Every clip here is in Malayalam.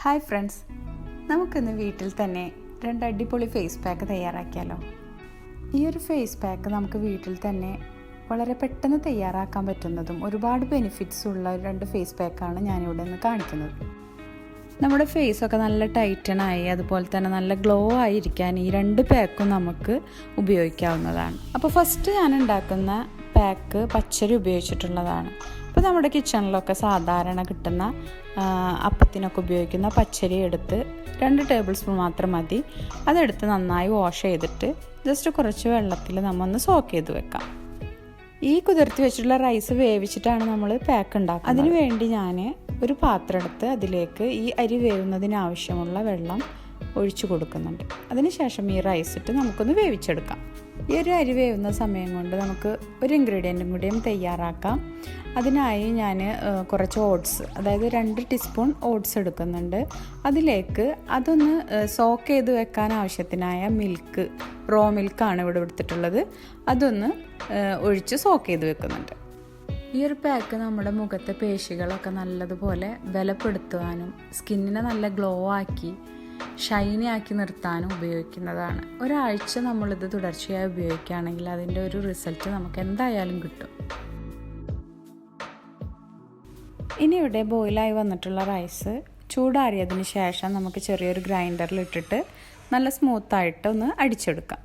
ഹായ് ഫ്രണ്ട്സ്, നമുക്കിന്ന് വീട്ടിൽ തന്നെ 2 അടിപൊളി ഫേസ് പാക്ക് തയ്യാറാക്കിയാലോ. ഈ ഒരു ഫേസ് പാക്ക് നമുക്ക് വീട്ടിൽ തന്നെ വളരെ പെട്ടെന്ന് തയ്യാറാക്കാൻ പറ്റുന്നതും ഒരുപാട് ബെനിഫിറ്റ്സ് ഉള്ള 2 ഫേസ് പാക്കാണ് ഞാനിവിടെ നിന്ന് കാണിക്കുന്നത്. നമ്മുടെ ഫേസൊക്കെ നല്ല ടൈറ്റനായി അതുപോലെ തന്നെ നല്ല ഗ്ലോ ആയിരിക്കാൻ ഈ 2 പാക്കും നമുക്ക് ഉപയോഗിക്കാവുന്നതാണ്. അപ്പോൾ ഫസ്റ്റ് ഞാൻ ഉണ്ടാക്കുന്ന പാക്ക് പച്ചരി ഉപയോഗിച്ചിട്ടുള്ളതാണ്. ഇപ്പോൾ നമ്മുടെ കിച്ചണിലൊക്കെ സാധാരണ കിട്ടുന്ന അപ്പത്തിനൊക്കെ ഉപയോഗിക്കുന്ന പച്ചരി എടുത്ത് 2 ടേബിൾ സ്പൂൺ മാത്രം മതി. അതെടുത്ത് നന്നായി വാഷ് ചെയ്തിട്ട് ജസ്റ്റ് കുറച്ച് വെള്ളത്തിൽ നമ്മൊന്ന് സോക്ക് ചെയ്ത് വെക്കാം. ഈ കുതിർത്തി വെച്ചിട്ടുള്ള റൈസ് വേവിച്ചിട്ടാണ് നമ്മൾ പാക്ക് ഉണ്ടാക്കുന്നത്. അതിനു വേണ്ടി ഞാൻ ഒരു പാത്രം എടുത്ത് അതിലേക്ക് ഈ അരി വേവുന്നതിനാവശ്യമുള്ള വെള്ളം ഒഴിച്ചു കൊടുക്കുന്നുണ്ട്. അതിനുശേഷം ഈ റൈസ് ഇട്ട് നമുക്കൊന്ന് വേവിച്ചെടുക്കാം. ഈ ഒരു അരി വേവുന്ന സമയം കൊണ്ട് നമുക്ക് ഒരു ഇൻഗ്രീഡിയൻറ്റും കൂടിയും തയ്യാറാക്കാം. അതിനായി ഞാൻ കുറച്ച് ഓട്സ്, അതായത് 2 ടീസ്പൂൺ ഓട്സ് എടുക്കുന്നുണ്ട്. അതിലേക്ക് അതൊന്ന് സോക്ക് ചെയ്ത് വെക്കാൻ ആവശ്യത്തിനായ മിൽക്ക്, റോ മിൽക്കാണ് ഇവിടെ എടുത്തിട്ടുള്ളത്, അതൊന്ന് ഒഴിച്ച് സോക്ക് ചെയ്ത് വെക്കുന്നുണ്ട്. ഈ ഒരു പാക്ക് നമ്മുടെ മുഖത്തെ പേശികളൊക്കെ നല്ലതുപോലെ ബലപ്പെടുത്തുവാനും സ്കിന്നിനെ നല്ല ഗ്ലോ ആക്കി ഷൈനി ആക്കി നിർത്താനും ഉപയോഗിക്കുന്നതാണ്. ഒരാഴ്ച നമ്മളിത് തുടർച്ചയായി ഉപയോഗിക്കുകയാണെങ്കിൽ അതിൻ്റെ ഒരു റിസൾട്ട് നമുക്ക് എന്തായാലും കിട്ടും. ഇനി ഇവിടെ ബോയിലായി വന്നിട്ടുള്ള റൈസ് ചൂടാറിയതിന് ശേഷം നമുക്ക് ചെറിയൊരു ഗ്രൈൻഡറിലിട്ടിട്ട് നല്ല സ്മൂത്തായിട്ട് ഒന്ന് അടിച്ചെടുക്കാം.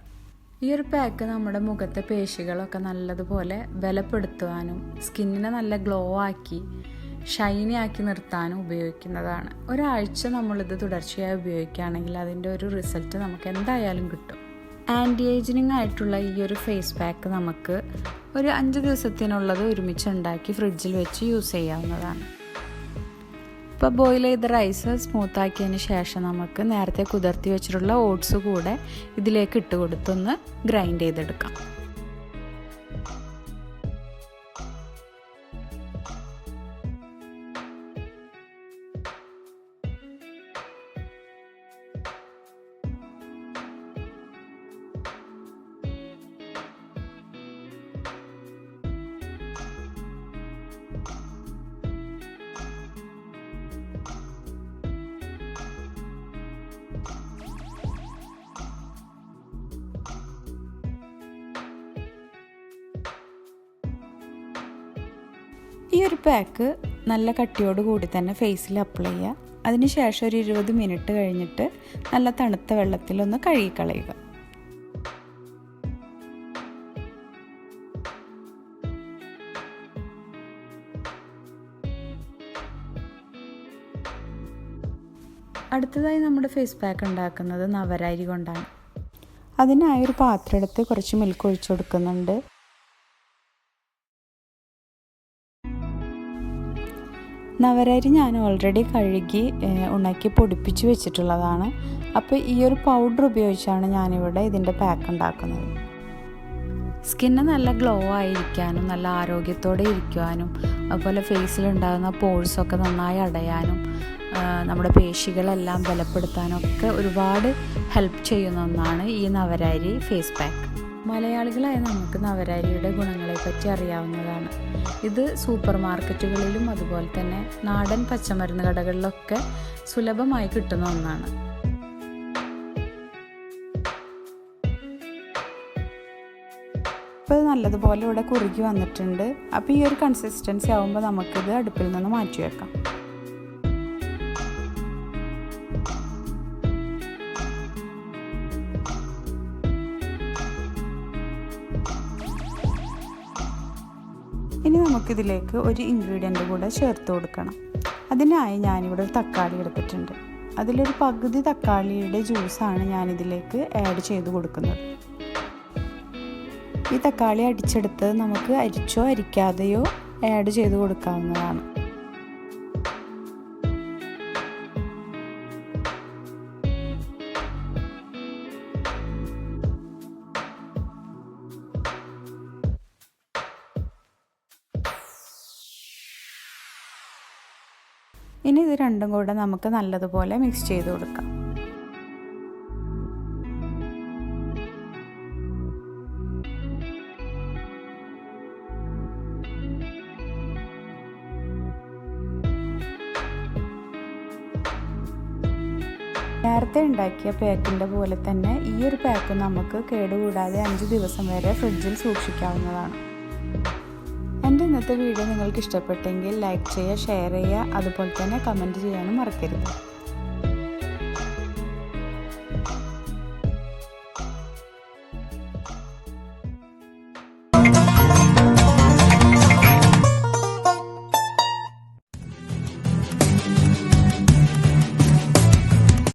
ഈ ഒരു പാക്ക് നമ്മുടെ മുഖത്തെ പേശികളൊക്കെ നല്ലതുപോലെ ബലപ്പെടുത്തുവാനും സ്കിന്നിനെ നല്ല ഗ്ലോ ആക്കി ഷൈനി ആക്കി നിർത്താനും ഉപയോഗിക്കുന്നതാണ്. ഒരാഴ്ച നമ്മളിത് തുടർച്ചയായി ഉപയോഗിക്കുകയാണെങ്കിൽ അതിൻ്റെ ഒരു റിസൾട്ട് നമുക്ക് എന്തായാലും കിട്ടും. ആൻറ്റി ഏജിനിങ് ആയിട്ടുള്ള ഈ ഒരു ഫേസ് പാക്ക് നമുക്ക് ഒരു 5 ദിവസത്തിനുള്ളത് ഒരുമിച്ച് ഉണ്ടാക്കി ഫ്രിഡ്ജിൽ വെച്ച് യൂസ് ചെയ്യാവുന്നതാണ്. ഇപ്പോൾ ബോയിൽ ചെയ്ത റൈസ് സ്മൂത്താക്കിയതിന് ശേഷം നമുക്ക് നേരത്തെ കുതിർത്തി വെച്ചിട്ടുള്ള ഓട്സ് കൂടെ ഇതിലേക്ക് ഇട്ട് കൊടുത്തൊന്ന് ഗ്രൈൻഡ് ചെയ്തെടുക്കാം. ഈ ഒരു പാക്ക് നല്ല കട്ടിയോട് കൂടി തന്നെ ഫേസിൽ അപ്ലൈ ചെയ്യുക. അതിനുശേഷം ഒരു 20 മിനിറ്റ് കഴിഞ്ഞിട്ട് നല്ല തണുത്ത വെള്ളത്തിലൊന്ന് കഴുകിക്കളയുക. അടുത്തതായി നമ്മുടെ ഫേസ് പാക്ക് ഉണ്ടാക്കുന്നത് നവര അരി കൊണ്ടാണ്. അതിനായി ഒരു പാത്രം എടുത്ത് കുറച്ച് മിൽക്ക് ഒഴിച്ചു കൊടുക്കുന്നുണ്ട്. നവരരി ഞാൻ ഓൾറെഡി കഴുകി ഉണക്കി പൊടിപ്പിച്ച് വെച്ചിട്ടുള്ളതാണ്. അപ്പോൾ ഈ ഒരു പൗഡർ ഉപയോഗിച്ചാണ് ഞാനിവിടെ ഇതിൻ്റെ പാക്ക് ഉണ്ടാക്കുന്നത്. സ്കിന്ന് നല്ല ഗ്ലോ ആയിരിക്കാനും നല്ല ആരോഗ്യത്തോടെ ഇരിക്കുവാനും അതുപോലെ ഫേസിലുണ്ടാകുന്ന പോഴ്സൊക്കെ നന്നായി അടയാനും നമ്മുടെ പേശികളെല്ലാം ബലപ്പെടുത്താനും ഒക്കെ ഒരുപാട് ഹെൽപ്പ് ചെയ്യുന്ന ഒന്നാണ് ഈ നവരരി ഫേസ് പാക്ക്. മലയാളികളായ നമുക്ക് നവരരിയുടെ ഗുണങ്ങളെപ്പറ്റി അറിയാവുന്നതാണ്. ഇത് സൂപ്പർ മാർക്കറ്റുകളിലും അതുപോലെ തന്നെ നാടൻ പച്ചമരുന്ന് കടകളിലൊക്കെ സുലഭമായി കിട്ടുന്ന ഒന്നാണ്. ഇപ്പോൾ നല്ലതുപോലെ ഇവിടെ കുറുകി വന്നിട്ടുണ്ട്. അപ്പോൾ ഈ ഒരു കൺസിസ്റ്റൻസി ആകുമ്പോൾ നമുക്കിത് അടുപ്പിൽ നിന്ന് മാറ്റി വെക്കാം. ഇനി നമുക്കിതിലേക്ക് ഒരു ഇൻഗ്രീഡിയൻ്റ് കൂടെ ചേർത്ത് കൊടുക്കണം. അതിനായി ഞാനിവിടെ ഒരു തക്കാളി എടുത്തിട്ടുണ്ട്. അതിലൊരു പകുതി തക്കാളിയുടെ ജ്യൂസാണ് ഞാനിതിലേക്ക് ആഡ് ചെയ്ത് കൊടുക്കുന്നത്. ഈ തക്കാളി അടിച്ചെടുത്ത് നമുക്ക് അരിച്ചോ അരിക്കാതെയോ ആഡ് ചെയ്ത് കൊടുക്കാവുന്നതാണ്. ഇനി ഇത് രണ്ടും കൂടെ നമുക്ക് നല്ലതുപോലെ മിക്സ് ചെയ്ത് കൊടുക്കാം. നേരത്തെ ഉണ്ടാക്കിയ പാക്കിൻ്റെ പോലെ തന്നെ ഈ ഒരു പാക്ക് നമുക്ക് കേടുകൂടാതെ 5 ദിവസം വരെ ഫ്രിഡ്ജിൽ സൂക്ഷിക്കാവുന്നതാണ്. എൻ്റെ ഇന്നത്തെ വീഡിയോ നിങ്ങൾക്ക് ഇഷ്ടപ്പെട്ടെങ്കിൽ ലൈക്ക് ചെയ്യുക, ഷെയർ ചെയ്യുക, അതുപോലെ തന്നെ കമൻറ്റ് ചെയ്യാനും മറക്കരുത്.